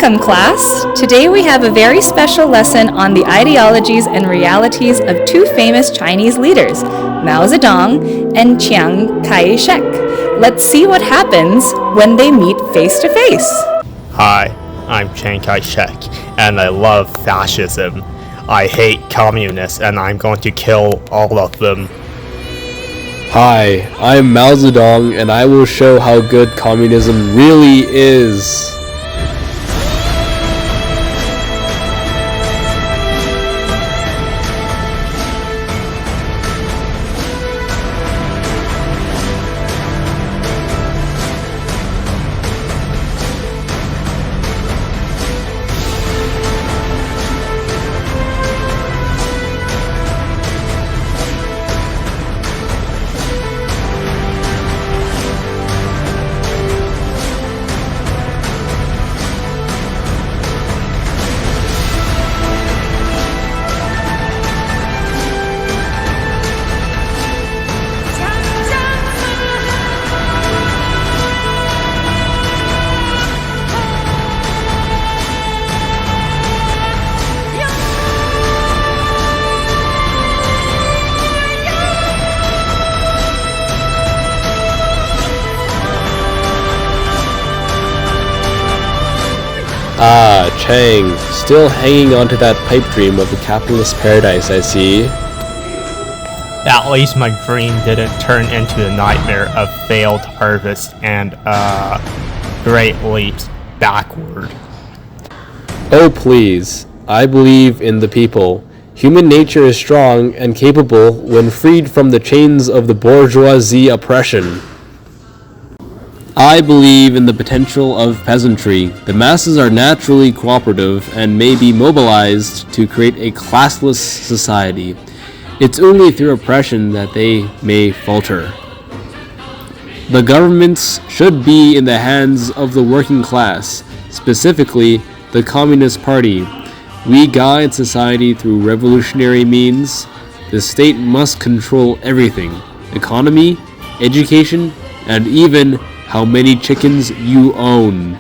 Welcome, class! Today we have a very special lesson on the ideologies and realities of two famous Chinese leaders, Mao Zedong and Chiang Kai-shek. Let's see what happens when they meet face to face. Hi, I'm Chiang Kai-shek, and I love fascism. I hate communists, and I'm going to kill all of them. Hi, I'm Mao Zedong, and I will show how good communism really is. Ah, Chang, still hanging on to that pipe dream of a capitalist paradise, I see. At least my dream didn't turn into a nightmare of failed harvest and, great leaps backward. Oh please, I believe in the people. Human nature is strong and capable when freed from the chains of the bourgeoisie oppression. I believe in the potential of peasantry. The masses are naturally cooperative and may be mobilized to create a classless society. It's only through oppression that they may falter. The governments should be in the hands of the working class, specifically the Communist Party. We guide society through revolutionary means. The state must control everything: economy, education, and even how many chickens you own.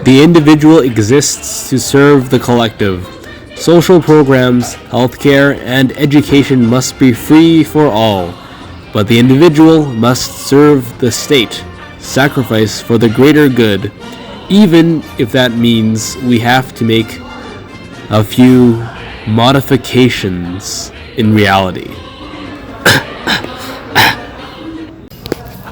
The individual exists to serve the collective. Social programs, healthcare, and education must be free for all, but the individual must serve the state, sacrifice for the greater good, even if that means we have to make a few modifications in reality.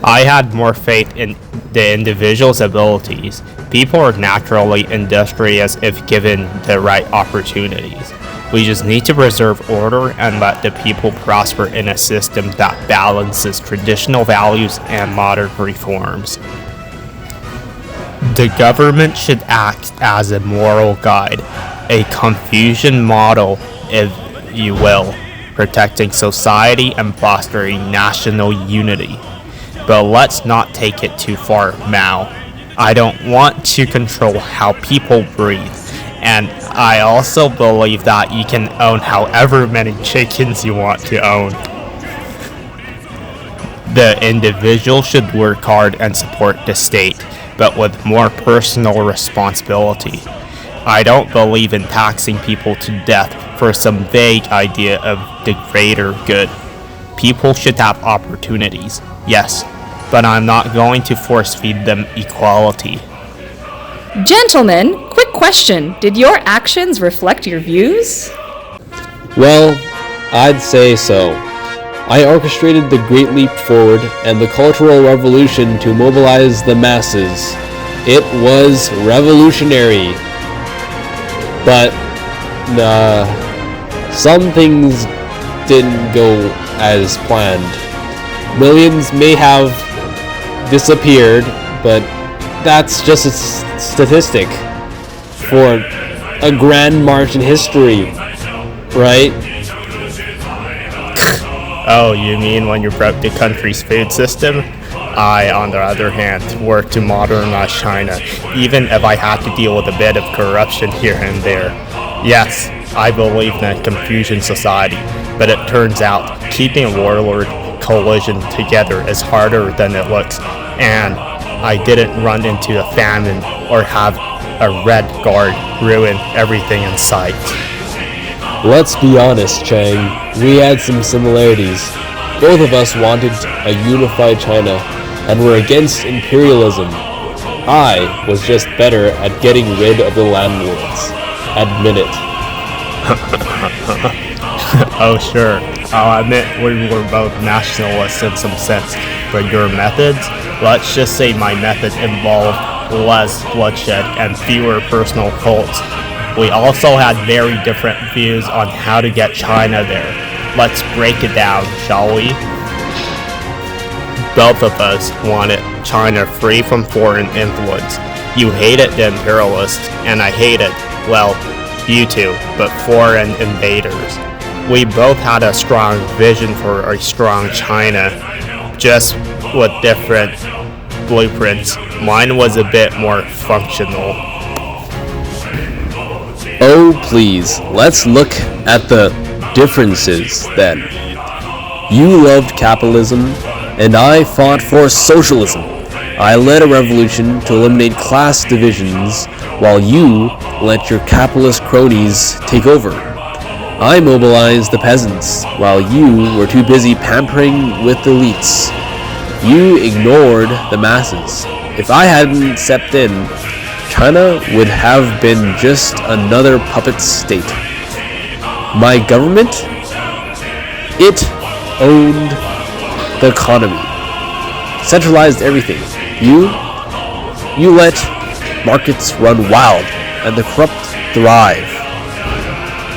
I had more faith in the individual's abilities. People are naturally industrious if given the right opportunities. We just need to preserve order and let the people prosper in a system that balances traditional values and modern reforms. The government should act as a moral guide, a Confucian model, if you will, protecting society and fostering national unity. But let's not take it too far, Mao. I don't want to control how people breathe, and I also believe that you can own however many chickens you want to own. The individual should work hard and support the state, but with more personal responsibility. I don't believe in taxing people to death for some vague idea of the greater good. People should have opportunities, yes, but I'm not going to force feed them equality. Gentlemen, quick question. Did your actions reflect your views? Well, I'd say so. I orchestrated the Great Leap Forward and the Cultural Revolution to mobilize the masses. It was revolutionary. But, some things didn't go as planned. Millions may have disappeared, but that's just a statistic for a grand march in history, right? Oh, you mean when you broke the country's food system? I, on the other hand, work to modernize China, even if I had to deal with a bit of corruption here and there. Yes, I believe in a Confucian society, but it turns out keeping a warlord coalition together is harder than it looks, and I didn't run into a famine or have a red guard ruined everything in sight. Let's be honest, Chang. We had some similarities. Both of us wanted a unified China and were against imperialism. I was just better at getting rid of the landlords. Admit it. Oh sure, I'll admit we were both nationalists in some sense, but your methods? Let's just say my method involved less bloodshed and fewer personal cults. We also had very different views on how to get China there. Let's break it down, shall we? Both of us wanted China free from foreign influence. You hated the imperialists, and I hated, well, you two, but foreign invaders. We both had a strong vision for a strong China, just with different blueprints. Mine was a bit more functional. Oh, please, let's look at the differences then. You loved capitalism, and I fought for socialism. I led a revolution to eliminate class divisions, while you let your capitalist cronies take over. I mobilized the peasants, while you were too busy pampering with the elites. You ignored the masses. If I hadn't stepped in, China would have been just another puppet state. My government? It owned the economy, centralized everything. You let markets run wild and the corrupt thrive.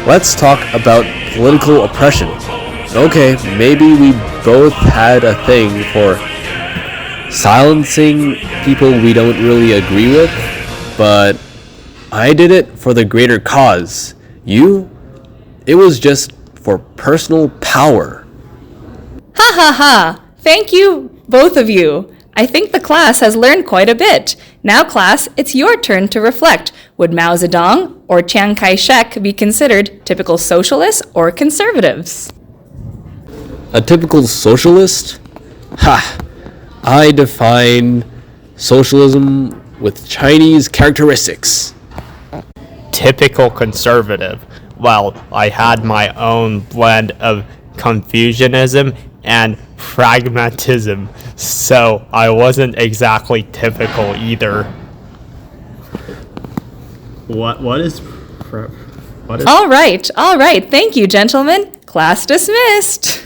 Let's talk about political oppression. Okay, maybe we both had a thing for silencing people we don't really agree with, but I did it for the greater cause. It was just for personal power. Ha ha ha! Thank you, both of you. I think the class has learned quite a bit. Now, class, it's your turn to reflect. Would Mao Zedong or Chiang Kai-shek be considered typical socialists or conservatives? A typical socialist? Ha! I define socialism with Chinese characteristics. Typical conservative. Well, I had my own blend of Confucianism and pragmatism, so I wasn't exactly typical either. What is All right. Thank you, gentlemen. Class dismissed.